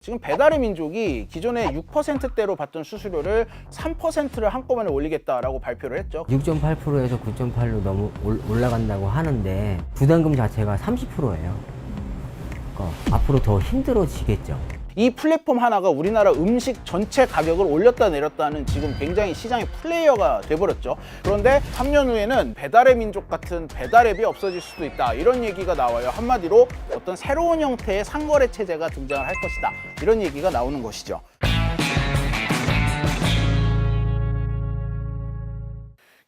지금 배달의 민족이 기존에 6%대로 받던 수수료를 3%를 한꺼번에 올리겠다라고 발표를 했죠. 6.8%에서 9.8로 너무 올라간다고 하는데 부담금 자체가 30%예요. 그러니까 앞으로 더 힘들어지겠죠. 이 플랫폼 하나가 우리나라 음식 전체 가격을 올렸다 내렸다는 지금 굉장히 시장의 플레이어가 돼버렸죠. 그런데 3년 후에는 배달의 민족 같은 배달 앱이 없어질 수도 있다, 이런 얘기가 나와요. 한마디로 어떤 새로운 형태의 상거래 체제가 등장을 할 것이다, 이런 얘기가 나오는 것이죠.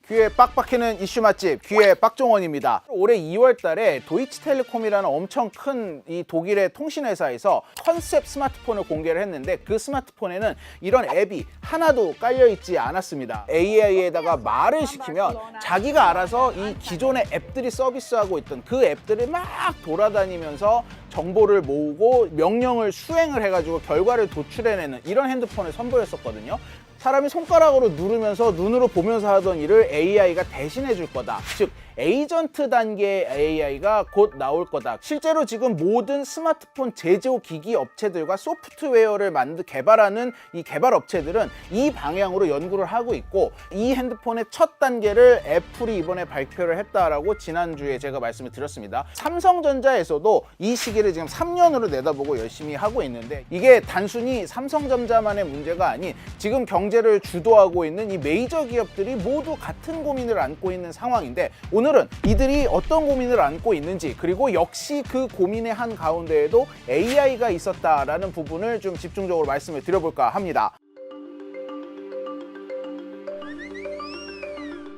귀에 빡빡해는 이슈 맛집, 귀의 빡종원입니다. 올해 2월 달에 도이치텔레콤이라는 엄청 큰 이 독일의 통신회사에서 컨셉 스마트폰을 공개를 했는데, 그 스마트폰에는 이런 앱이 하나도 깔려있지 않았습니다. AI에다가 말을 시키면 자기가 알아서 이 기존의 앱들이 서비스하고 있던 그 앱들을 막 돌아다니면서 정보를 모으고 명령을 수행을 해가지고 결과를 도출해내는 이런 핸드폰을 선보였었거든요. 사람이 손가락으로 누르면서 눈으로 보면서 하던 일을 AI가 대신해 줄 거다. 즉 에이전트 단계의 AI가 곧 나올 거다. 실제로 지금 모든 스마트폰 제조 기기 업체들과 소프트웨어를 개발하는 이 개발 업체들은 이 방향으로 연구를 하고 있고, 이 핸드폰의 첫 단계를 애플이 이번에 발표를 했다라고 지난주에 제가 말씀을 드렸습니다. 삼성전자에서도 이 시기를 지금 3년으로 내다보고 열심히 하고 있는데, 이게 단순히 삼성전자만의 문제가 아닌 지금 경제를 주도하고 있는 이 메이저 기업들이 모두 같은 고민을 안고 있는 상황인데, 오늘은 이들이 어떤 고민을 안고 있는지, 그리고 역시 그 고민의 한 가운데에도 AI가 있었다라는 부분을 좀 집중적으로 말씀을 드려볼까 합니다.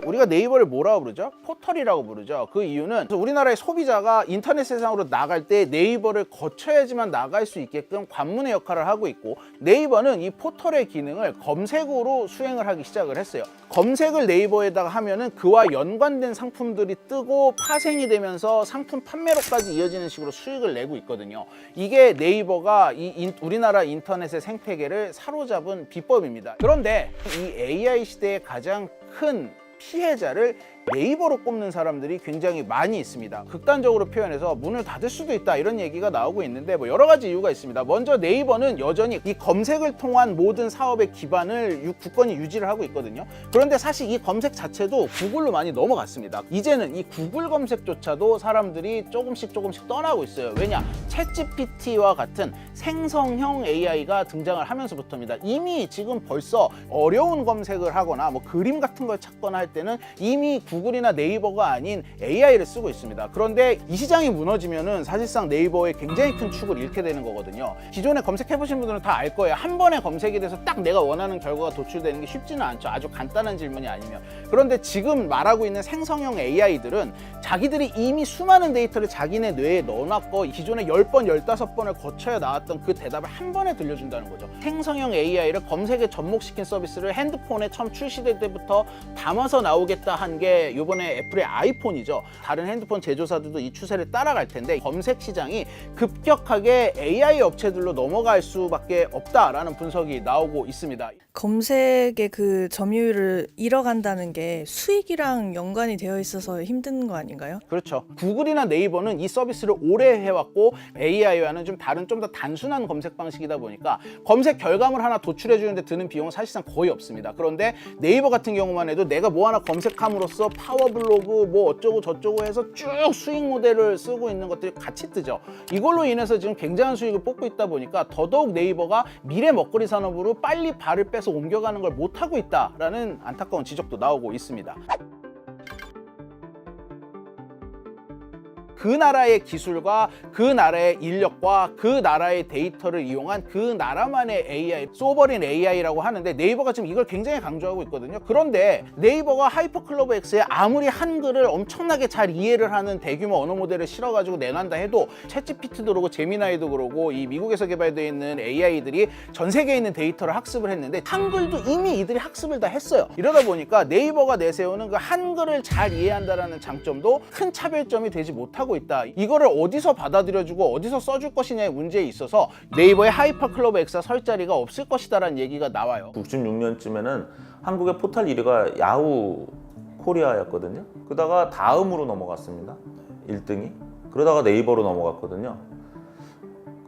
우리가 네이버를 뭐라고 부르죠? 포털이라고 부르죠. 그 이유는 우리나라의 소비자가 인터넷 세상으로 나갈 때 네이버를 거쳐야지만 나갈 수 있게끔 관문의 역할을 하고 있고, 네이버는 이 포털의 기능을 검색으로 수행을 하기 시작을 했어요. 검색을 네이버에다가 하면은 그와 연관된 상품들이 뜨고 파생이 되면서 상품 판매로까지 이어지는 식으로 수익을 내고 있거든요. 이게 네이버가 우리나라 인터넷의 생태계를 사로잡은 비법입니다. 그런데 이 AI 시대의 가장 큰 피해자를 네이버로 꼽는 사람들이 굉장히 많이 있습니다. 극단적으로 표현해서 문을 닫을 수도 있다, 이런 얘기가 나오고 있는데 여러 가지 이유가 있습니다. 먼저 네이버는 여전히 이 검색을 통한 모든 사업의 기반을 굳건히 유지를 하고 있거든요. 그런데 사실 이 검색 자체도 구글로 많이 넘어갔습니다. 이제는 이 구글 검색조차도 사람들이 조금씩 떠나고 있어요. 왜냐? 챗GPT와 같은 생성형 AI가 등장을 하면서부터입니다. 이미 지금 벌써 어려운 검색을 하거나 그림 같은 걸 찾거나 할 때는 이미 구글이나 네이버가 아닌 AI를 쓰고 있습니다. 그런데 이 시장이 무너지면은 사실상 네이버의 굉장히 큰 축을 잃게 되는 거거든요. 기존에 검색해보신 분들은 다 알 거예요. 한 번에 검색이 돼서 딱 내가 원하는 결과가 도출되는 게 쉽지는 않죠. 아주 간단한 질문이 아니면. 그런데 지금 말하고 있는 생성형 AI들은 자기들이 이미 수많은 데이터를 자기네 뇌에 넣어놨고, 기존에 10번, 15번을 거쳐야 나왔던 그 대답을 한 번에 들려준다는 거죠. 생성형 AI를 검색에 접목시킨 서비스를 핸드폰에 처음 출시될 때부터 담아서 나오겠다 한 게 이번에 애플의 아이폰이죠. 다른 핸드폰 제조사들도 이 추세를 따라갈 텐데, 검색 시장이 급격하게 AI 업체들로 넘어갈 수밖에 없다라는 분석이 나오고 있습니다. 검색의 그 점유율을 잃어간다는 게 수익이랑 연관이 되어 있어서 힘든 거 아닌가요? 그렇죠. 구글이나 네이버는 이 서비스를 오래 해왔고, AI와는 좀 더 단순한 검색 방식이다 보니까 검색 결과물 하나 도출해 주는데 드는 비용은 사실상 거의 없습니다. 그런데 네이버 같은 경우만 해도 내가 뭐 하나 검색함으로써 파워블로그 어쩌고 저쩌고 해서 쭉 수익 모델을 쓰고 있는 것들이 같이 뜨죠. 이걸로 인해서 지금 굉장한 수익을 뽑고 있다 보니까 더더욱 네이버가 미래 먹거리 산업으로 빨리 발을 빼서 옮겨가는 걸 못하고 있다라는 안타까운 지적도 나오고 있습니다. 그 나라의 기술과 그 나라의 인력과 그 나라의 데이터를 이용한 그 나라만의 AI, 소버린 AI라고 하는데, 네이버가 지금 이걸 굉장히 강조하고 있거든요. 그런데 네이버가 하이퍼클러버 X에 아무리 한글을 엄청나게 잘 이해를 하는 대규모 언어 모델을 실어가지고 내놨다 해도, 챗GPT도 그러고 제미나이도 그러고 이 미국에서 개발되어 있는 AI들이 전 세계에 있는 데이터를 학습을 했는데 한글도 이미 이들이 학습을 다 했어요. 이러다 보니까 네이버가 내세우는 그 한글을 잘 이해한다라는 장점도 큰 차별점이 되지 못하고 있다. 이거를 어디서 받아들여주고 어디서 써줄 것이냐의 문제에 있어서 네이버의 하이퍼클러버 X가 설 자리가 없을 것이다라는 얘기가 나와요. 96년쯤에는 한국의 포털 1위가 야후 코리아였거든요. 그러다가 다음으로 넘어갔습니다. 1등이. 그러다가 네이버로 넘어갔거든요.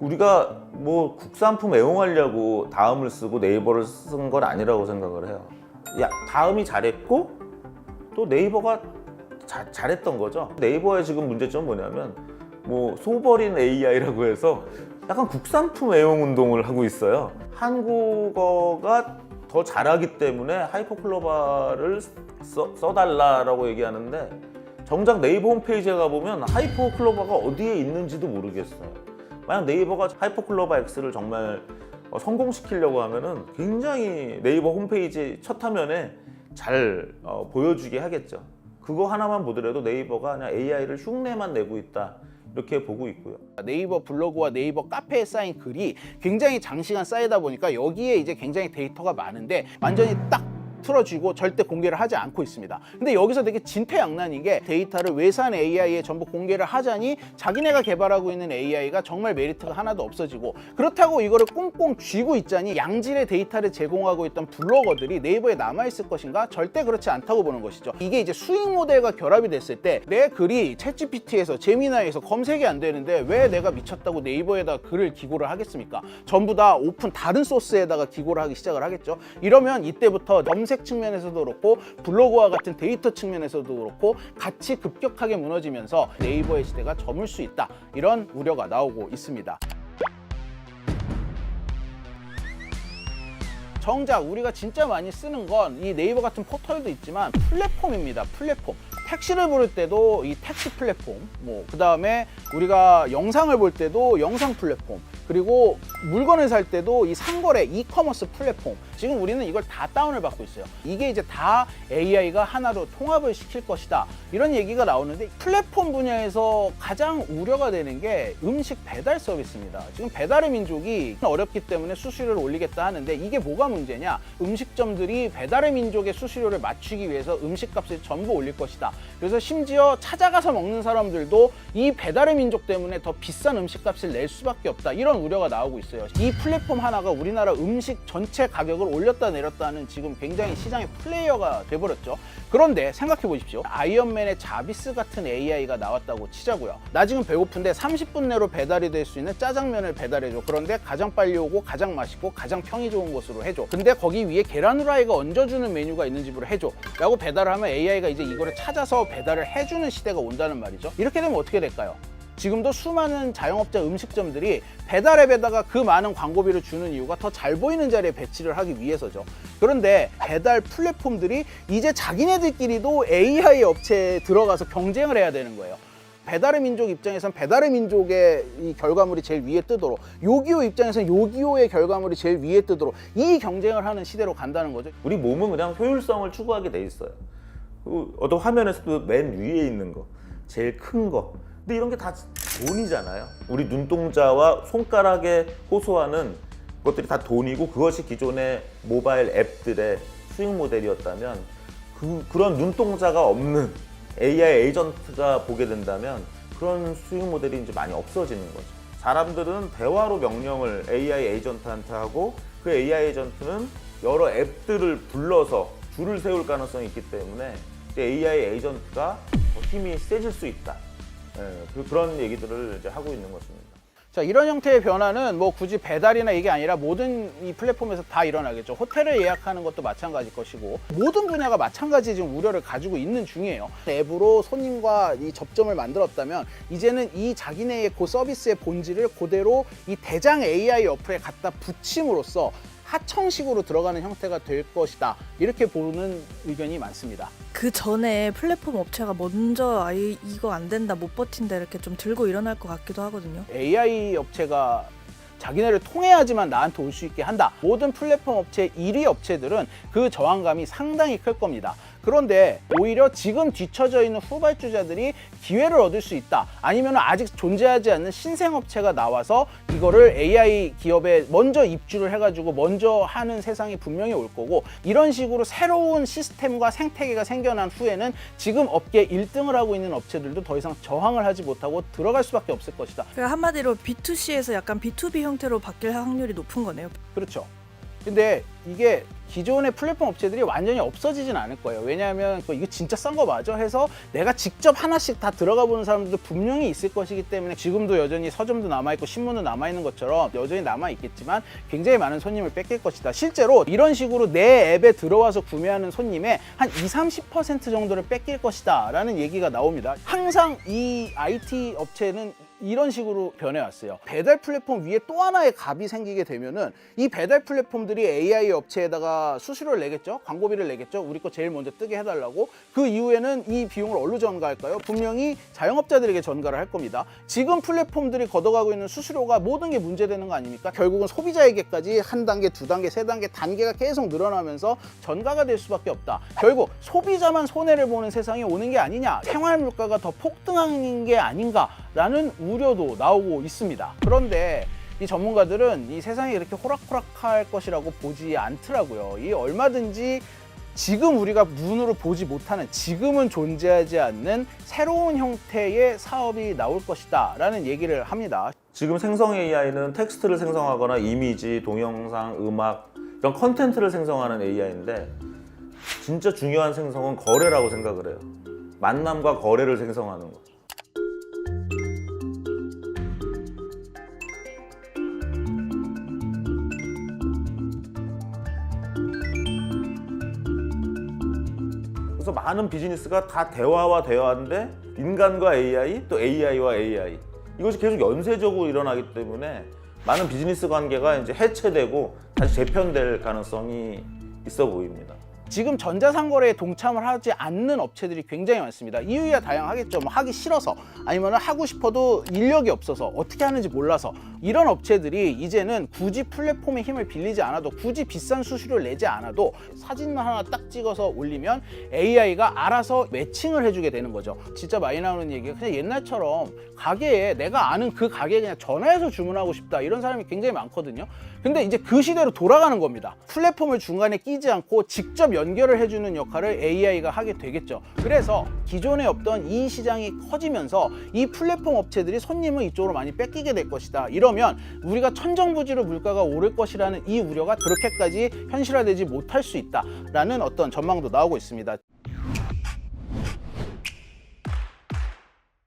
우리가 뭐 국산품 애용하려고 다음을 쓰고 네이버를 쓴 건 아니라고 생각을 해요. 야, 다음이 잘했고 또 네이버가 잘했던 거죠. 네이버의 지금 문제점은 뭐냐면 뭐 소버린 AI라고 해서 약간 국산품 애용 운동을 하고 있어요. 한국어가 더 잘하기 때문에 하이퍼클로바를 써달라라고 얘기하는데 정작 네이버 홈페이지에 가보면 하이퍼클로바가 어디에 있는지도 모르겠어요. 만약 네이버가 하이퍼클로바 X를 정말 성공시키려고 하면은 굉장히 네이버 홈페이지 첫 화면에 잘 보여주게 하겠죠. 그거 하나만 보더라도 네이버가 그냥 AI를 흉내만 내고 있다 이렇게 보고 있고요. 네이버 블로그와 네이버 카페에 쌓인 글이 굉장히 장시간 쌓이다 보니까 여기에 이제 굉장히 데이터가 많은데 완전히 딱 틀어주고 절대 공개를 하지 않고 있습니다. 근데 여기서 되게 진퇴양난인 게 데이터를 외산 AI에 전부 공개를 하자니 자기네가 개발하고 있는 AI가 정말 메리트가 하나도 없어지고 그렇다고 이거를 꽁꽁 쥐고 있자니 양질의 데이터를 제공하고 있던 블로거들이 네이버에 남아있을 것인가? 절대 그렇지 않다고 보는 것이죠. 이게 이제 수익 모델과 결합이 됐을 때 내 글이 챗GPT에서 제미나이에서 검색이 안 되는데 왜 내가 미쳤다고 네이버에다 글을 기고를 하겠습니까? 전부 다 오픈 다른 소스에다가 기고를 하기 시작을 하겠죠. 이러면 이때부터 검색 측면에서도 그렇고 블로그와 같은 데이터 측면에서도 그렇고 같이 급격하게 무너지면서 네이버의 시대가 저물 수 있다. 이런 우려가 나오고 있습니다. 정작 우리가 진짜 많이 쓰는 건 이 네이버 같은 포털도 있지만 플랫폼입니다. 플랫폼. 택시를 부를 때도 이 택시 플랫폼, 그 다음에 우리가 영상을 볼 때도 영상 플랫폼, 그리고 물건을 살 때도 이 상거래 이커머스 플랫폼. 지금 우리는 이걸 다 다운을 받고 있어요. 이게 이제 다 AI가 하나로 통합을 시킬 것이다. 이런 얘기가 나오는데 플랫폼 분야에서 가장 우려가 되는 게 음식 배달 서비스입니다. 지금 배달의 민족이 어렵기 때문에 수수료를 올리겠다 하는데 이게 뭐가 문제냐? 음식점들이 배달의 민족의 수수료를 맞추기 위해서 음식값을 전부 올릴 것이다. 그래서 심지어 찾아가서 먹는 사람들도 이 배달의 민족 때문에 더 비싼 음식값을 낼 수밖에 없다. 이런 우려가 나오고 있어요. 이 플랫폼 하나가 우리나라 음식 전체 가격을 올렸다 내렸다 하는 지금 굉장히 시장의 플레이어가 돼버렸죠. 그런데 생각해 보십시오. 아이언맨의 자비스 같은 AI가 나왔다고 치자고요. 나 지금 배고픈데 30분 내로 배달이 될 수 있는 짜장면을 배달해줘. 그런데 가장 빨리 오고 가장 맛있고 가장 평이 좋은 곳으로 해줘. 근데 거기 위에 계란 후라이가 얹어주는 메뉴가 있는 집으로 해줘. 라고 배달을 하면 AI가 이제 이거를 찾아서 배달을 해주는 시대가 온다는 말이죠. 이렇게 되면 어떻게 될까요? 지금도 수많은 자영업자 음식점들이 배달앱에다가 그 많은 광고비를 주는 이유가 더 잘 보이는 자리에 배치를 하기 위해서죠. 그런데 배달 플랫폼들이 이제 자기네들끼리도 AI 업체에 들어가서 경쟁을 해야 되는 거예요. 배달의 민족 입장에선 배달의 민족의 이 결과물이 제일 위에 뜨도록, 요기요 입장에선 요기요의 결과물이 제일 위에 뜨도록 이 경쟁을 하는 시대로 간다는 거죠. 우리 몸은 그냥 효율성을 추구하게 돼 있어요. 어떤 화면에서도 맨 위에 있는 거, 제일 큰 거. 근데 이런 게 다 돈이잖아요. 우리 눈동자와 손가락에 호소하는 것들이 다 돈이고 그것이 기존의 모바일 앱들의 수익 모델이었다면 그런 눈동자가 없는 AI 에이전트가 보게 된다면 그런 수익 모델이 이제 많이 없어지는 거죠. 사람들은 대화로 명령을 AI 에이전트한테 하고 그 AI 에이전트는 여러 앱들을 불러서 줄을 세울 가능성이 있기 때문에 AI 에이전트가 더 힘이 세질 수 있다. 그런 얘기들을 이제 하고 있는 것입니다. 자, 이런 형태의 변화는 뭐 굳이 배달이나 이게 아니라 모든 이 플랫폼에서 다 일어나겠죠. 호텔을 예약하는 것도 마찬가지일 것이고 모든 분야가 마찬가지 지금 우려를 가지고 있는 중이에요. 앱으로 손님과 이 접점을 만들었다면 이제는 이 자기네의 그 서비스의 본질을 그대로 이 대장 AI 어플에 갖다 붙임으로써 하청식으로 들어가는 형태가 될 것이다. 이렇게 보는 의견이 많습니다. 그 전에 플랫폼 업체가 먼저 이거 안 된다, 못 버틴다 이렇게 좀 들고 일어날 것 같기도 하거든요. AI 업체가 자기네를 통해야지만 나한테 올 수 있게 한다. 모든 플랫폼 업체 1위 업체들은 그 저항감이 상당히 클 겁니다. 그런데 오히려 지금 뒤처져 있는 후발주자들이 기회를 얻을 수 있다. 아니면 아직 존재하지 않는 신생업체가 나와서 이거를 AI 기업에 먼저 입주를 해가지고 먼저 하는 세상이 분명히 올 거고 이런 식으로 새로운 시스템과 생태계가 생겨난 후에는 지금 업계 1등을 하고 있는 업체들도 더 이상 저항을 하지 못하고 들어갈 수밖에 없을 것이다. 그러니까 한마디로 B2C에서 약간 B2B 형태로 바뀔 확률이 높은 거네요. 그렇죠. 근데 이게 기존의 플랫폼 업체들이 완전히 없어지진 않을 거예요. 왜냐하면 이거 진짜 싼 거 맞아? 해서 내가 직접 하나씩 다 들어가 보는 사람들도 분명히 있을 것이기 때문에 지금도 여전히 서점도 남아있고 신문도 남아있는 것처럼 여전히 남아있겠지만 굉장히 많은 손님을 뺏길 것이다. 실제로 이런 식으로 내 앱에 들어와서 구매하는 손님의 한 20-30% 정도를 뺏길 것이다 라는 얘기가 나옵니다. 항상 이 IT 업체는 이런 식으로 변해왔어요. 배달 플랫폼 위에 또 하나의 값이 생기게 되면은 이 배달 플랫폼들이 AI 업체에다가 수수료를 내겠죠. 광고비를 내겠죠. 우리 거 제일 먼저 뜨게 해달라고. 그 이후에는 이 비용을 어디로 전가할까요? 분명히 자영업자들에게 전가를 할 겁니다. 지금 플랫폼들이 걷어가고 있는 수수료가 모든 게 문제되는 거 아닙니까? 결국은 소비자에게까지 한 단계, 두 단계, 세 단계 단계가 계속 늘어나면서 전가가 될 수밖에 없다. 결국 소비자만 손해를 보는 세상이 오는 게 아니냐. 생활 물가가 더 폭등하는 게 아닌가라는 우려도 나오고 있습니다. 그런데 이 전문가들은 이 세상이 이렇게 호락호락할 것이라고 보지 않더라고요. 이 얼마든지 지금 우리가 눈으로 보지 못하는, 지금은 존재하지 않는 새로운 형태의 사업이 나올 것이다 라는 얘기를 합니다. 지금 생성 AI는 텍스트를 생성하거나 이미지, 동영상, 음악 이런 컨텐츠를 생성하는 AI인데 진짜 중요한 생성은 거래라고 생각을 해요. 만남과 거래를 생성하는 거. 그래서 많은 비즈니스가 다 대화와 대화인데 인간과 AI, 또 AI와 AI 이것이 계속 연쇄적으로 일어나기 때문에 많은 비즈니스 관계가 이제 해체되고 다시 재편될 가능성이 있어 보입니다. 지금 전자상거래에 동참을 하지 않는 업체들이 굉장히 많습니다. 이유야 다양하겠죠. 뭐 하기 싫어서, 아니면 하고 싶어도 인력이 없어서, 어떻게 하는지 몰라서. 이런 업체들이 이제는 굳이 플랫폼의 힘을 빌리지 않아도, 굳이 비싼 수수료를 내지 않아도 사진만 하나 딱 찍어서 올리면 AI가 알아서 매칭을 해주게 되는 거죠. 진짜 많이 나오는 얘기가 그냥 옛날처럼 가게에, 내가 아는 그 가게에 그냥 전화해서 주문하고 싶다 이런 사람이 굉장히 많거든요. 근데 이제 그 시대로 돌아가는 겁니다. 플랫폼을 중간에 끼지 않고 직접 연결을 해주는 역할을 AI가 하게 되겠죠. 그래서 기존에 없던 이 시장이 커지면서 이 플랫폼 업체들이 손님을 이쪽으로 많이 뺏기게 될 것이다. 이러면 우리가 천정부지로 물가가 오를 것이라는 이 우려가 그렇게까지 현실화되지 못할 수 있다라는 어떤 전망도 나오고 있습니다.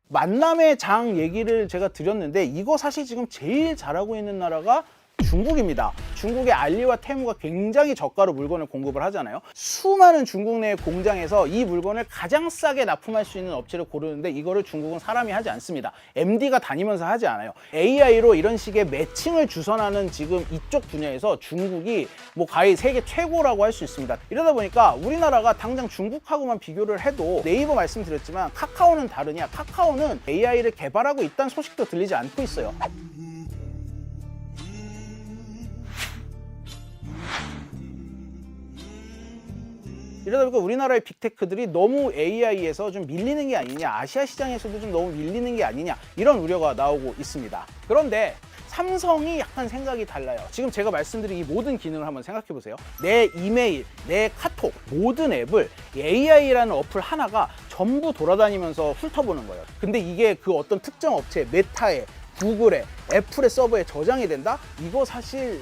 만남의 장 얘기를 제가 드렸는데 이거 사실 지금 제일 잘하고 있는 나라가 중국입니다. 중국의 알리와 테무가 굉장히 저가로 물건을 공급을 하잖아요. 수많은 중국 내 공장에서 이 물건을 가장 싸게 납품할 수 있는 업체를 고르는데 이거를 중국은 사람이 하지 않습니다. MD가 다니면서 하지 않아요. AI로 이런 식의 매칭을 주선하는 지금 이쪽 분야에서 중국이 뭐 거의 세계 최고라고 할 수 있습니다. 이러다 보니까 우리나라가 당장 중국하고만 비교를 해도 네이버 말씀드렸지만 카카오는 다르냐? 카카오는 AI를 개발하고 있다는 소식도 들리지 않고 있어요. 이러다 보니까 우리나라의 빅테크들이 너무 AI에서 좀 밀리는 게 아니냐, 아시아 시장에서도 좀 너무 밀리는 게 아니냐 이런 우려가 나오고 있습니다. 그런데 삼성이 약간 생각이 달라요. 지금 제가 말씀드린 이 모든 기능을 한번 생각해 보세요. 내 이메일, 내 카톡, 모든 앱을 AI라는 어플 하나가 전부 돌아다니면서 훑어보는 거예요. 근데 이게 그 어떤 특정 업체, 메타에, 구글에, 애플의 서버에 저장이 된다? 이거 사실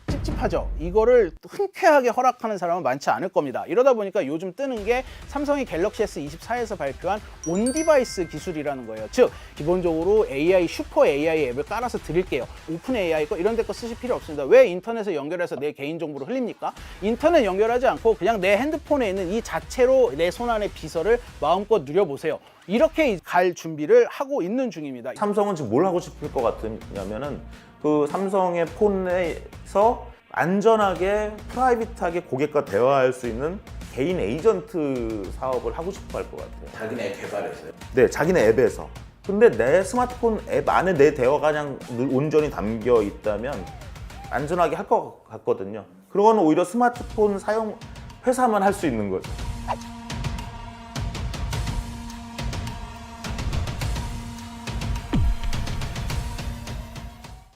찝찝하죠. 이거를 흔쾌하게 허락하는 사람은 많지 않을 겁니다. 이러다 보니까 요즘 뜨는 게 삼성이 갤럭시 S24에서 발표한 온디바이스 기술이라는 거예요. 즉 기본적으로 AI, 슈퍼 AI 앱을 깔아서 드릴게요. 오픈 AI 거 이런 데 거 쓰실 필요 없습니다. 왜 인터넷에 연결해서 내 개인정보를 흘립니까? 인터넷 연결하지 않고 그냥 내 핸드폰에 있는 이 자체로 내 손안의 비서를 마음껏 누려보세요. 이렇게 갈 준비를 하고 있는 중입니다. 삼성은 지금 뭘 하고 싶을 것 같으냐면은 그 삼성의 폰에서 안전하게 프라이빗하게 고객과 대화할 수 있는 개인 에이전트 사업을 하고 싶어 할 것 같아요. 자기네 앱 개발했어요. 네, 자기네 앱에서. 근데 내 스마트폰 앱 안에 내 대화가 그냥 온전히 담겨 있다면 안전하게 할 것 같거든요. 그거는 오히려 스마트폰 사용 회사만 할 수 있는 거죠.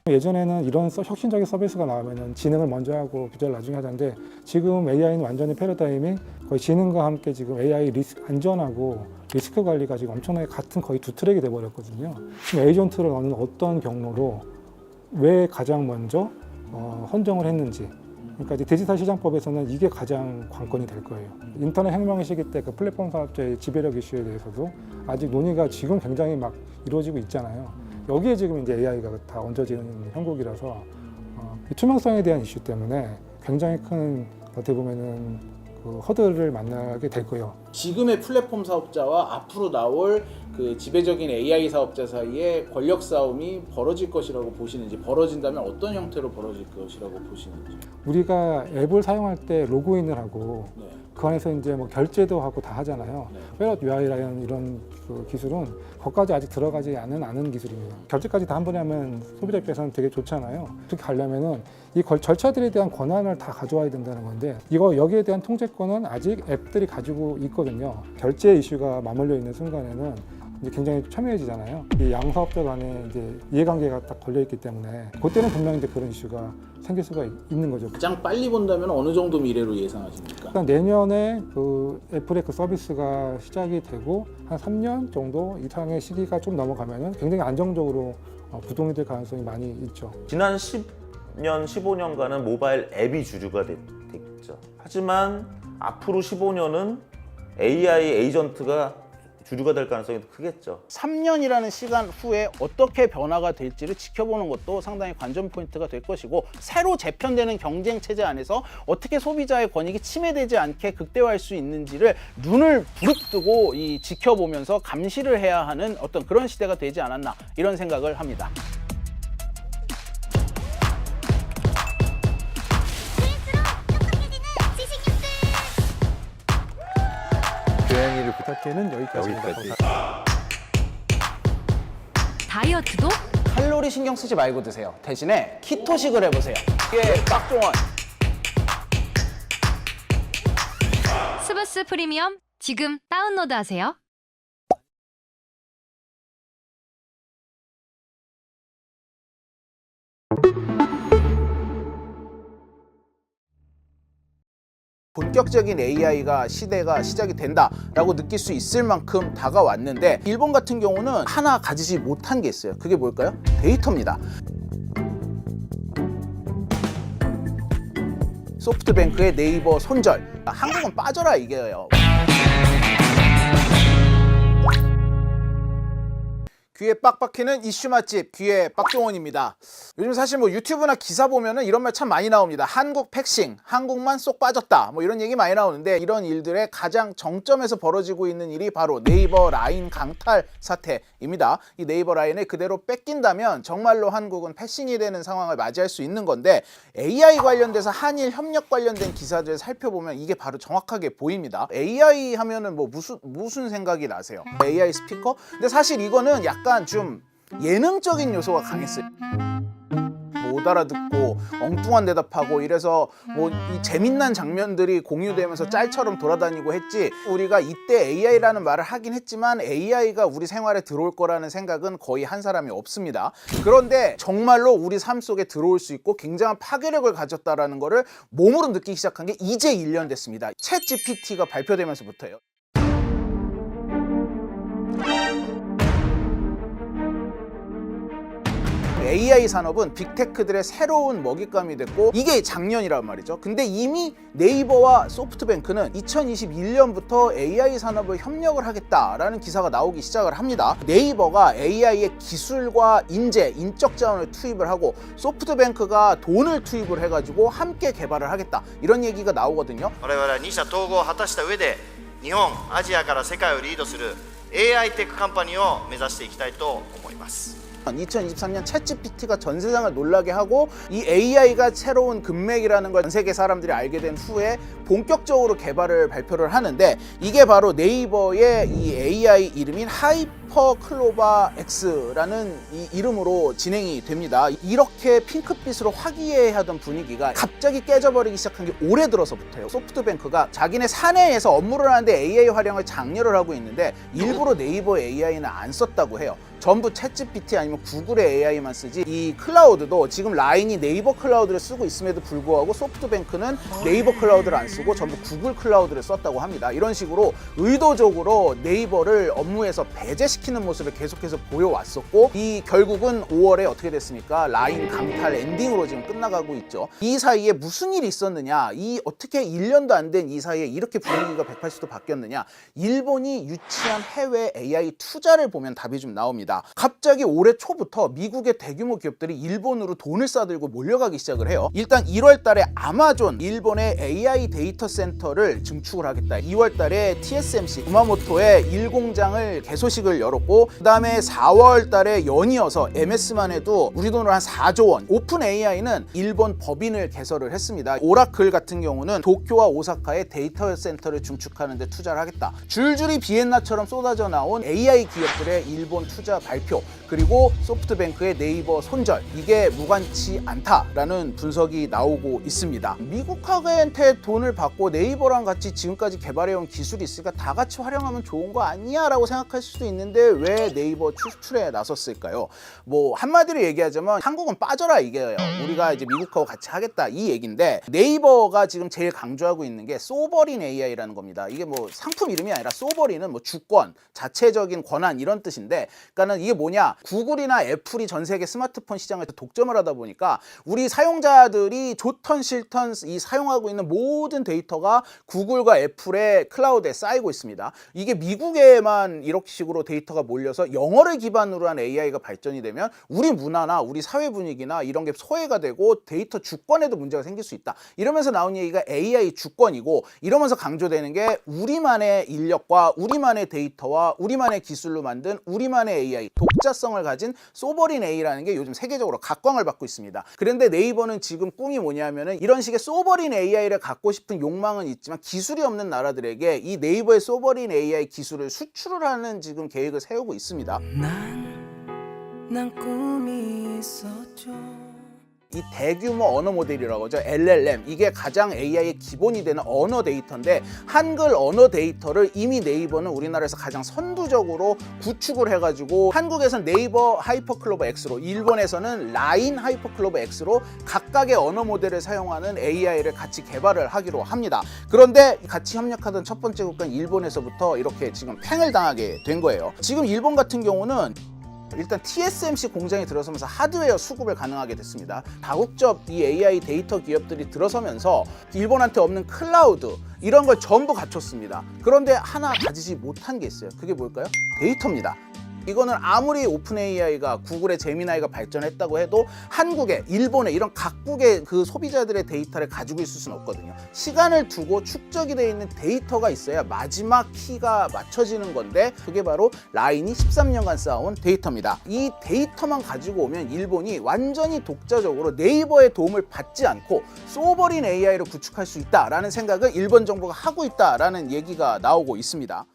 예전에는 이런 혁신적인 서비스가 나오면 지능을 먼저 하고 비주얼 나중에 하자는데 지금 AI는 완전히 패러다임이 거의 지능과 함께 지금 AI 안전하고 리스크 관리가 지금 엄청나게 같은 거의 두 트랙이 돼버렸거든요. 에이전트를 어떤 경로로 왜 가장 먼저 헌정을 했는지 그러니까 이제 디지털 시장법에서는 이게 가장 관건이 될 거예요. 인터넷 혁명의 시기 때 그 플랫폼 사업자의 지배력 이슈에 대해서도 아직 논의가 지금 굉장히 막 이루어지고 있잖아요. 여기에 지금 이제 AI가 다 얹어지는 형국이라서 이 투명성에 대한 이슈 때문에 굉장히 큰 어떻게 보면은 그 허들을 만나게 될 거예요. 지금의 플랫폼 사업자와 앞으로 나올 그 지배적인 AI 사업자 사이에 권력 싸움이 벌어질 것이라고 보시는지, 벌어진다면 어떤 형태로 벌어질 것이라고 보시는지. 우리가 앱을 사용할 때 로그인을 하고 네. 그 안에서 이제 뭐 결제도 하고 다 하잖아요. 네. 페럿 UI라는 이런 그 기술은 거기까지 아직 들어가지 않은 기술입니다. 결제까지 다 한 번에 하면 소비자 입장에서는 되게 좋잖아요. 그렇게 하려면은 이 절차들에 대한 권한을 다 가져와야 된다는 건데 여기에 대한 통제권은 아직 앱들이 가지고 있거든요. 결제 이슈가 맞물려 있는 순간에는 이제 굉장히 첨예해지잖아요. 이 양사업자 간에 이제 이해관계가 딱 걸려 있기 때문에 그때는 분명히 이제 그런 이슈가 생길 수가 있는 거죠. 가장 빨리 본다면 어느 정도 미래로 예상하십니까? 일단 내년에 그 애플의 그 서비스가 시작이 되고 한 3년 정도 이상의 시기가 좀 넘어가면은 굉장히 안정적으로 부동이 될 가능성이 많이 있죠. 지난 10년, 15년간은 모바일 앱이 주류가 됐죠. 하지만 앞으로 15년은 AI 에이전트가 주류가 될 가능성이 더 크겠죠. 3년이라는 시간 후에 어떻게 변화가 될지를 지켜보는 것도 상당히 관전 포인트가 될 것이고, 새로 재편되는 경쟁 체제 안에서 어떻게 소비자의 권익이 침해되지 않게 극대화할 수 있는지를 눈을 부릅뜨고 지켜보면서 감시를 해야 하는 어떤 그런 시대가 되지 않았나, 이런 생각을 합니다. 고양이를 부탁해는 여기까지입니다. 다이어트도 칼로리 신경 쓰지 말고 드세요. 대신에 키토식을 해보세요. 이게 박종원. 스브스 프리미엄 지금 다운로드하세요. 본격적인 AI가 시대가 시작이 된다라고 느낄 수 있을 만큼 다가왔는데, 일본 같은 경우는 하나 가지지 못한 게 있어요. 그게 뭘까요? 데이터입니다. 소프트뱅크의 네이버 손절. 한국은 빠져라 이게요. 귀에 빡빡해는 이슈 맛집, 귀에 박종원입니다. 요즘 사실 뭐 유튜브나 기사 보면은 이런 말 참 많이 나옵니다. 한국 패싱, 한국만 쏙 빠졌다, 뭐 이런 얘기 많이 나오는데, 이런 일들의 가장 정점에서 벌어지고 있는 일이 바로 네이버 라인 강탈 사태입니다. 이 네이버 라인을 그대로 뺏긴다면 정말로 한국은 패싱이 되는 상황을 맞이할 수 있는 건데, AI 관련돼서 한일 협력 관련된 기사들 살펴보면 이게 바로 정확하게 보입니다. AI 하면은 뭐 무슨 생각이 나세요? AI 스피커? 근데 사실 이거는 약간 좀 예능적인 요소가 강했어요. 못 알아듣고 엉뚱한 대답하고 이래서 뭐 이 재밌는 장면들이 공유되면서 짤처럼 돌아다니고 했지, 우리가 이때 AI라는 말을 하긴 했지만 AI가 우리 생활에 들어올 거라는 생각은 거의 한 사람이 없습니다. 그런데 정말로 우리 삶 속에 들어올 수 있고 굉장한 파괴력을 가졌다라는 거를 몸으로 느끼기 시작한 게 이제 1년 됐습니다. 챗 GPT가 발표되면서부터예요. AI 산업은 빅테크들의 새로운 먹잇감이 됐고, 이게 작년이란 말이죠. 근데 이미 네이버와 소프트뱅크는 2021년부터 AI 산업을 협력을 하겠다라는 기사가 나오기 시작을 합니다. 네이버가 AI의 기술과 인적 자원을 투입을 하고, 소프트뱅크가 돈을 투입을 해가지고 함께 개발을 하겠다, 이런 얘기가 나오거든요. 我々は2社統合を果たした上で日本、アジアから世界をリードする AI テックカンパニーを目指していきたいと思います。 2023년 챗GPT가 전 세상을 놀라게 하고, 이 AI가 새로운 금맥이라는 걸 전 세계 사람들이 알게 된 후에 본격적으로 개발을 발표를 하는데, 이게 바로 네이버의 이 AI 이름인 하이퍼클로바 X라는 이 이름으로 진행이 됩니다. 이렇게 핑크빛으로 화기애애하던 분위기가 갑자기 깨져버리기 시작한 게 올해 들어서부터예요. 소프트뱅크가 자기네 사내에서 업무를 하는데 AI 활용을 장려를 하고 있는데, 일부러 네이버 AI는 안 썼다고 해요. 전부 챗GPT 아니면 구글의 AI만 쓰지, 이 클라우드도 지금 라인이 네이버 클라우드를 쓰고 있음에도 불구하고 소프트뱅크는 네이버 클라우드를 안 쓰고 전부 구글 클라우드를 썼다고 합니다. 이런 식으로 의도적으로 네이버를 업무에서 배제시키는 시키는 모습을 계속해서 보여왔었고, 이 결국은 5월에 어떻게 됐습니까? 라인 강탈 엔딩으로 지금 끝나가고 있죠. 이 사이에 무슨 일이 있었느냐, 이 어떻게 1년도 안 된 이 사이에 이렇게 분위기가 180도 바뀌었느냐. 일본이 유치한 해외 AI 투자를 보면 답이 좀 나옵니다. 갑자기 올해 초부터 미국의 대규모 기업들이 일본으로 돈을 싸들고 몰려가기 시작을 해요. 일단 1월 달에 아마존 일본의 AI 데이터 센터를 증축을 하겠다. 2월 달에 TSMC 구마모토에 1공장을 개소식을 열었고, 그 다음에 4월 달에 연이어서 MS만 해도 우리 돈으로 한 4조 원. 오픈 AI는 일본 법인을 개설을 했습니다. 오라클 같은 경우는 도쿄와 오사카에 데이터 센터를 증축하는 데 투자를 하겠다. 줄줄이 비엔나처럼 쏟아져 나온 AI 기업들의 일본 투자 발표, 그리고 소프트뱅크의 네이버 손절, 이게 무관치 않다라는 분석이 나오고 있습니다. 미국한테 돈을 받고 네이버랑 같이 지금까지 개발해온 기술이 있으니까 다 같이 활용하면 좋은 거 아니야 라고 생각할 수도 있는데, 왜 네이버 추출에 나섰을까요? 뭐 한마디로 얘기하자면 한국은 빠져라 이게요. 우리가 이제 미국하고 같이 하겠다 이 얘기인데, 네이버가 지금 제일 강조하고 있는 게 소버린 AI라는 겁니다. 이게 뭐 상품 이름이 아니라 소버린은 뭐 주권, 자체적인 권한 이런 뜻인데, 그러니까는 이게 뭐냐, 구글이나 애플이 전 세계 스마트폰 시장을 독점을 하다 보니까 우리 사용자들이 좋던 싫던 이 사용하고 있는 모든 데이터가 구글과 애플의 클라우드에 쌓이고 있습니다. 이게 미국에만 이렇게 식으로 데이터가 몰려서 영어를 기반으로 한 AI가 발전이 되면 우리 문화나 우리 사회 분위기나 이런 게 소외가 되고 데이터 주권에도 문제가 생길 수 있다. 이러면서 나온 얘기가 AI 주권이고, 이러면서 강조되는 게 우리만의 인력과 우리만의 데이터와 우리만의 기술로 만든 우리만의 AI, 독자성을 가진 소버린 AI라는 게 요즘 세계적으로 각광을 받고 있습니다. 그런데 네이버는 지금 꿈이 뭐냐면은 이런 식의 소버린 AI를 갖고 싶은 욕망은 있지만 기술이 없는 나라들에게 이 네이버의 소버린 AI 기술을 수출을 하는 지금 계획을 세우고 있습니다. 난 꿈이 있었죠. 이 대규모 언어 모델이라고 하죠. LLM. 이게 가장 AI의 기본이 되는 언어 데이터인데, 한글 언어 데이터를 이미 네이버는 우리나라에서 가장 선두적으로 구축을 해가지고, 한국에서는 네이버 하이퍼클로버 X로, 일본에서는 라인 하이퍼클로버 X로 각각의 언어 모델을 사용하는 AI를 같이 개발을 하기로 합니다. 그런데 같이 협력하던 첫 번째 국가인 일본에서부터 이렇게 지금 팽을 당하게 된 거예요. 지금 일본 같은 경우는 일단 TSMC 공장이 들어서면서 하드웨어 수급을 가능하게 됐습니다. 다국적 이 AI 데이터 기업들이 들어서면서 일본한테 없는 클라우드 이런 걸 전부 갖췄습니다. 그런데 하나 가지지 못한 게 있어요. 그게 뭘까요? 데이터입니다. 이거는 아무리 오픈 AI가 구글의 제미나이가 발전했다고 해도 한국의, 일본의 이런 각국의 그 소비자들의 데이터를 가지고 있을 수는 없거든요. 시간을 두고 축적이 되어 있는 데이터가 있어야 마지막 키가 맞춰지는 건데, 그게 바로 라인이 13년간 쌓아온 데이터입니다. 이 데이터만 가지고 오면 일본이 완전히 독자적으로 네이버의 도움을 받지 않고 소버린 AI를 구축할 수 있다라는 생각을 일본 정부가 하고 있다라는 얘기가 나오고 있습니다.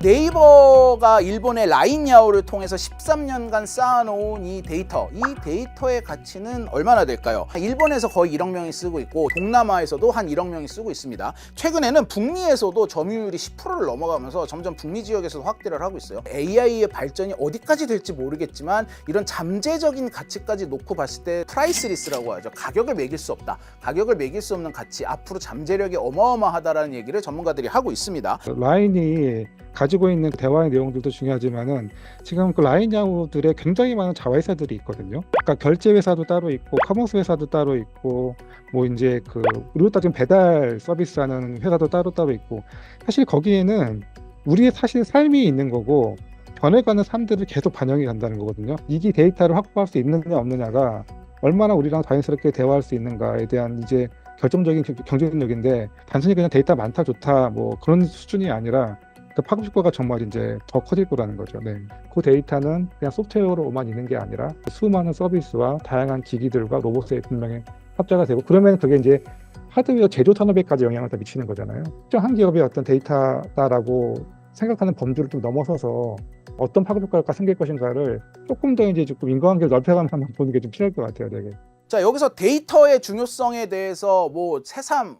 네이버가 일본의 라인야오를 통해서 13년간 쌓아놓은 이 데이터의 가치는 얼마나 될까요? 일본에서 거의 1억 명이 쓰고 있고, 동남아에서도 한 1억 명이 쓰고 있습니다. 최근에는 북미에서도 점유율이 10%를 넘어가면서 점점 북미 지역에서도 확대를 하고 있어요. AI의 발전이 어디까지 될지 모르겠지만, 이런 잠재적인 가치까지 놓고 봤을 때 프라이스리스라고 하죠. 가격을 매길 수 없다. 가격을 매길 수 없는 가치, 앞으로 잠재력이 어마어마하다라는 얘기를 전문가들이 하고 있습니다. 라인이 가지고 있는 대화의 내용들도 중요하지만은 지금 그 라인 야후들의 굉장히 많은 자회사들이 있거든요. 그러니까 결제 회사도 따로 있고, 커머스 회사도 따로 있고, 뭐 이제 그 우리로 따지면 배달 서비스하는 회사도 따로 있고, 사실 거기에는 우리의 사실 삶이 있는 거고 변해가는 삶들을 계속 반영이 간다는 거거든요. 이게 데이터를 확보할 수 있느냐 없느냐가 얼마나 우리랑 자연스럽게 대화할 수 있는가에 대한 이제 결정적인 경쟁력인데, 단순히 그냥 데이터 많다 좋다 뭐 그런 수준이 아니라 그 파급 효과가 정말 이제 더 커질 거라는 거죠. 네. 그 데이터는 그냥 소프트웨어로만 있는 게 아니라 수많은 서비스와 다양한 기기들과 로봇에 분명히 합자가 되고, 그러면 그게 이제 하드웨어 제조 산업에까지 영향을 다 미치는 거잖아요. 특정한 기업의 어떤 데이터다라고 생각하는 범주를 좀 넘어서서 어떤 파급 효과가 생길 것인가를 조금 더 이제 조금 인과관계를 넓혀가면서 한번 보는 게 좀 필요할 것 같아요, 되게. 자, 여기서 데이터의 중요성에 대해서 뭐 새삼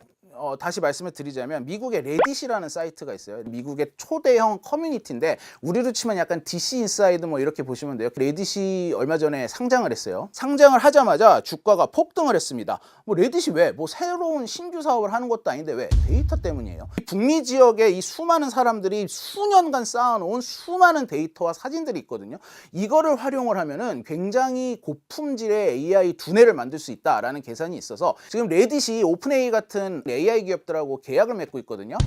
다시 말씀을 드리자면 미국의 레딧이라는 사이트가 있어요. 미국의 초대형 커뮤니티인데 우리로 치면 약간 DC 인사이드 뭐 이렇게 보시면 돼요. 레딧이 얼마 전에 상장을 했어요. 상장을 하자마자 주가가 폭등을 했습니다. 뭐 레딧이 왜? 뭐 새로운 신규 사업을 하는 것도 아닌데 왜? 데이터 때문이에요. 북미 지역에 이 수많은 사람들이 수년간 쌓아놓은 수많은 데이터와 사진들이 있거든요. 이거를 활용을 하면은 굉장히 고품질의 AI 두뇌를 만들 수 있다라는 계산이 있어서 지금 레딧이 오픈AI 같은 AI 기업들하고 계약을 맺고 있거든요.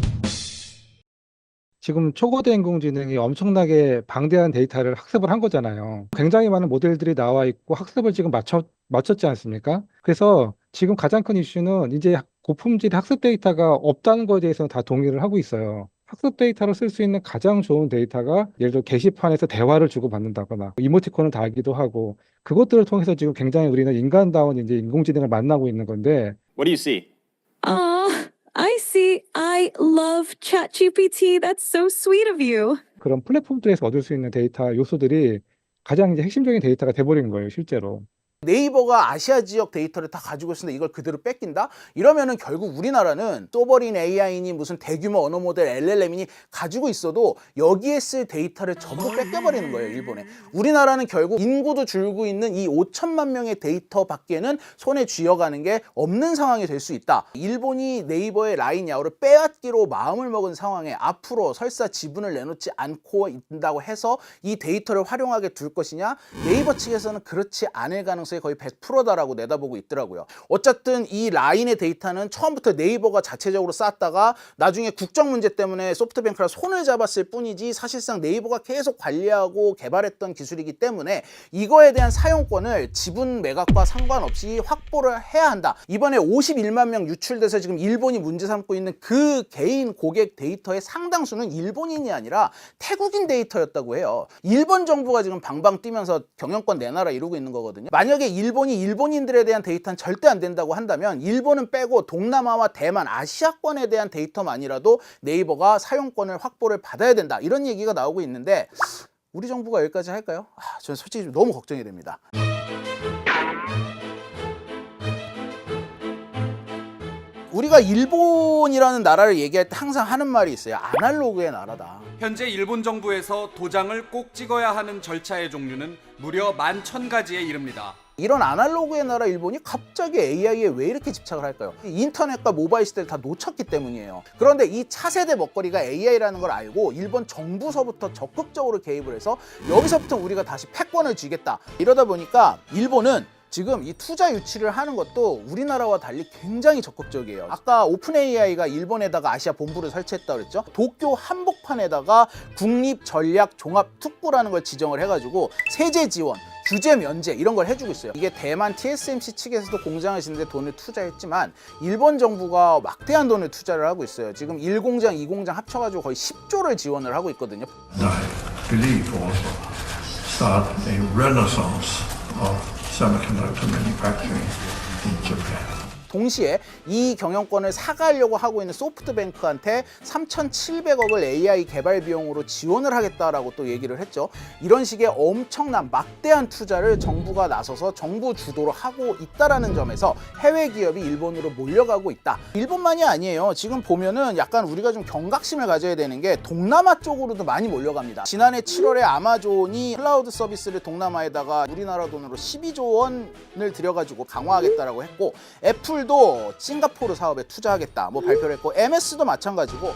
지금 초거대 인공지능이 엄청나게 방대한 데이터를 학습을 한 거잖아요. 굉장히 많은 모델들이 나와 있고 학습을 지금 마쳤지 않습니까? 그래서 지금 가장 큰 이슈는 이제 고품질의 학습 데이터가 없다는 것에 대해서는 다 동의를 하고 있어요. 학습 데이터를 쓸 수 있는 가장 좋은 데이터가 예를 들어 게시판에서 대화를 주고받는다거나 이모티콘을 달기도 하고 그것들을 통해서 지금 굉장히 우리는 인간다운 이제 인공지능을 만나고 있는 건데 What do you see? I see. I love ChatGPT. That's so sweet of you. 그런 플랫폼들에서 얻을 수 있는 데이터 요소들이 가장 이제 핵심적인 데이터가 돼버린 거예요, 실제로. 네이버가 아시아 지역 데이터를 다 가지고 있는데 이걸 그대로 뺏긴다? 이러면은 결국 우리나라는 소버린 AI니 무슨 대규모 언어 모델 LLM이니 가지고 있어도 여기에 쓸 데이터를 전부 뺏겨버리는 거예요, 일본에. 우리나라는 결국 인구도 줄고 있는 이 5천만 명의 데이터 밖에는 손에 쥐어가는 게 없는 상황이 될 수 있다. 일본이 네이버의 라인 야오를 빼앗기로 마음을 먹은 상황에 앞으로 설사 지분을 내놓지 않고 있다고 해서 이 데이터를 활용하게 둘 것이냐? 네이버 측에서는 그렇지 않을 가능성이 거의 100%다라고 내다보고 있더라고요. 어쨌든 이 라인의 데이터는 처음부터 네이버가 자체적으로 쌓았다가 나중에 국정 문제 때문에 소프트뱅크랑 손을 잡았을 뿐이지 사실상 네이버가 계속 관리하고 개발했던 기술이기 때문에 이거에 대한 사용권을 지분 매각과 상관없이 확보를 해야 한다. 이번에 51만 명 유출돼서 지금 일본이 문제 삼고 있는 그 개인 고객 데이터의 상당수는 일본인이 아니라 태국인 데이터였다고 해요. 일본 정부가 지금 방방 뛰면서 경영권 내놔라 이러고 있는 거거든요. 만약에 일본이 일본인들에 대한 데이터는 절대 안 된다고 한다면 일본은 빼고 동남아와 대만, 아시아권에 대한 데이터만이라도 네이버가 사용권을 확보를 받아야 된다. 이런 얘기가 나오고 있는데 우리 정부가 여기까지 할까요? 저는 솔직히 좀 너무 걱정이 됩니다. 우리가 일본이라는 나라를 얘기할 때 항상 하는 말이 있어요. 아날로그의 나라다. 현재 일본 정부에서 도장을 꼭 찍어야 하는 절차의 종류는 무려 11,000가지에 이릅니다. 이런 아날로그의 나라 일본이 갑자기 AI에 왜 이렇게 집착을 할까요? 인터넷과 모바일 시대를 다 놓쳤기 때문이에요. 그런데 이 차세대 먹거리가 AI라는 걸 알고 일본 정부서부터 적극적으로 개입을 해서 여기서부터 우리가 다시 패권을 쥐겠다. 이러다 보니까 일본은 지금 이 투자 유치를 하는 것도 우리나라와 달리 굉장히 적극적이에요. 아까 오픈AI가 일본에다가 아시아 본부를 설치했다고 그랬죠. 도쿄 한복판에다가 국립전략종합특구라는 걸 지정을 해가지고 세제 지원, 규제 면제 이런 걸 해주고 있어요. 이게 대만 TSMC 측에서도 공장을 짓는데 돈을 투자했지만 일본 정부가 막대한 돈을 투자를 하고 있어요. 지금 1공장, 2공장 합쳐가지고 거의 10조를 지원을 하고 있거든요. I believe also start a renaissance of semiconductor manufacturing in Japan. 동시에 이 경영권을 사가려고 하고 있는 소프트뱅크한테 3,700억을 AI 개발 비용으로 지원을 하겠다라고 또 얘기를 했죠. 이런 식의 엄청난 막대한 투자를 정부가 나서서 정부 주도로 하고 있다라는 점에서 해외 기업이 일본으로 몰려가고 있다. 일본만이 아니에요. 지금 보면은 약간 우리가 좀 경각심을 가져야 되는 게 동남아 쪽으로도 많이 몰려갑니다. 지난해 7월에 아마존이 클라우드 서비스를 동남아에다가 우리나라 돈으로 12조 원을 들여가지고 강화하겠다라고 했고 애플 도 싱가포르 사업에 투자하겠다 뭐 발표를 했고 MS도 마찬가지고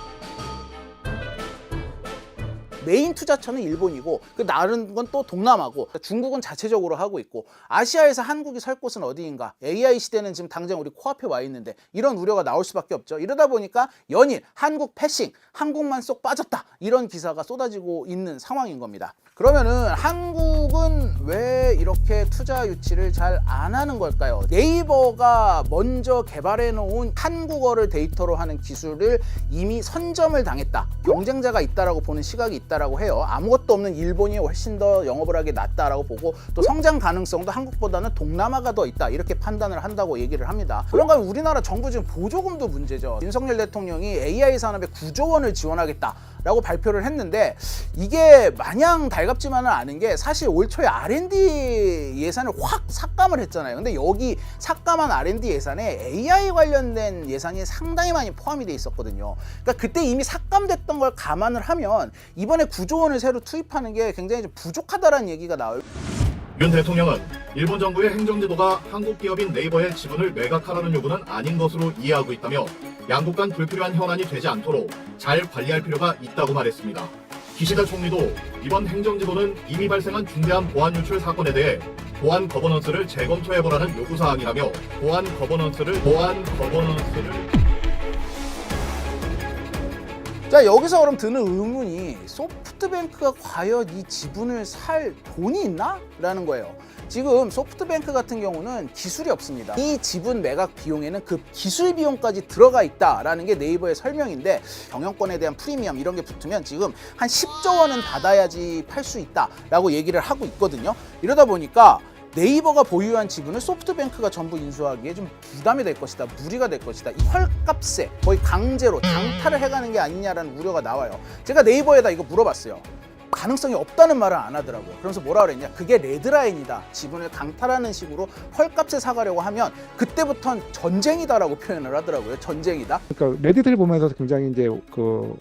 메인 투자처는 일본이고 그 다른 건 또 동남아고 중국은 자체적으로 하고 있고 아시아에서 한국이 설 곳은 어디인가. AI 시대는 지금 당장 우리 코앞에 와 있는데 이런 우려가 나올 수밖에 없죠. 이러다 보니까 연일 한국 패싱, 한국만 쏙 빠졌다 이런 기사가 쏟아지고 있는 상황인 겁니다. 그러면은 한국은 왜 이렇게 투자 유치를 잘 안 하는 걸까요? 네이버가 먼저 개발해 놓은 한국어를 데이터로 하는 기술을 이미 선점을 당했다. 경쟁자가 있다라고 보는 시각이 있다. 있다라고 해요. 아무것도 없는 일본이 훨씬 더 영업을 하기 낫다라고 보고 또 성장 가능성도 한국보다는 동남아가 더 있다 이렇게 판단을 한다고 얘기를 합니다. 그런가 하면 우리나라 정부 지금 보조금도 문제죠. 윤석열 대통령이 AI 산업에 9조 원을 지원하겠다라고 발표를 했는데 이게 마냥 달갑지만은 않은 게 사실 올 초에 R&D 예산을 확 삭감을 했잖아요. 근데 여기 삭감한 R&D 예산에 AI 관련된 예산이 상당히 많이 포함이 돼 있었거든요. 그러니까 그때 이미 삭감됐던 걸 감안을 하면 이번에 9조 원을 새로 투입하는 게 굉장히 좀 부족하다라는 얘기가 나와요. 윤 대통령은 일본 정부의 행정제도가 한국 기업인 네이버의 지분을 매각하라는 요구는 아닌 것으로 이해하고 있다며 양국 간 불필요한 현안이 되지 않도록 잘 관리할 필요가 있다고 말했습니다. 기시다 총리도 이번 행정제도는 이미 발생한 중대한 보안 유출 사건에 대해 보안 거버넌스를 재검토해보라는 요구사항이라며 보안 거버넌스를 자, 여기서 그럼 드는 의문이 소프트뱅크가 과연 이 지분을 살 돈이 있나? 라는 거예요. 지금 소프트뱅크 같은 경우는 기술이 없습니다. 이 지분 매각 비용에는 그 기술 비용까지 들어가 있다라는 게 네이버의 설명인데 경영권에 대한 프리미엄 이런 게 붙으면 지금 한 10조 원은 받아야지 팔 수 있다라고 얘기를 하고 있거든요. 이러다 보니까 네이버가 보유한 지분을 소프트뱅크가 전부 인수하기에 좀 부담이 될 것이다, 무리가 될 것이다. 이 헐값에 거의 강제로 장탈을 해가는 게 아니냐라는 우려가 나와요. 제가 네이버에다 이거 물어봤어요. 가능성이 없다는 말을 안 하더라고요. 그러면서 뭐라 그랬냐? 그게 레드라인이다. 지분을 강탈하는 식으로 헐값에 사가려고 하면 그때부터는 전쟁이다라고 표현을 하더라고요. 전쟁이다. 그러니까 레딧을 보면서 굉장히 이제 그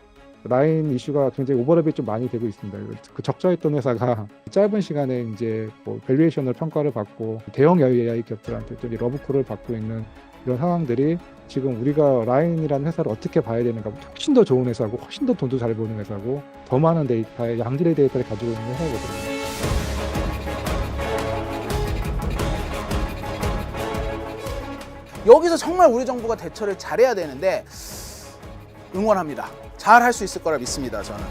라인 이슈가 굉장히 오버랩이 좀 많이 되고 있습니다. 그 적자했던 회사가 짧은 시간에 이제 뭐 밸류에이션을 평가를 받고 대형 AI 기업들한테 좀 러브콜을 받고 있는 이런 상황들이 지금 우리가 라인이라는 회사를 어떻게 봐야 되는가, 훨씬 더 좋은 회사고 훨씬 더 돈도 잘 버는 회사고 더 많은 데이터에 양질의 데이터를 가지고 있는 회사거든요. 여기서 정말 우리 정부가 대처를 잘해야 되는데 응원합니다. 잘 할 수 있을 거라 믿습니다, 저는.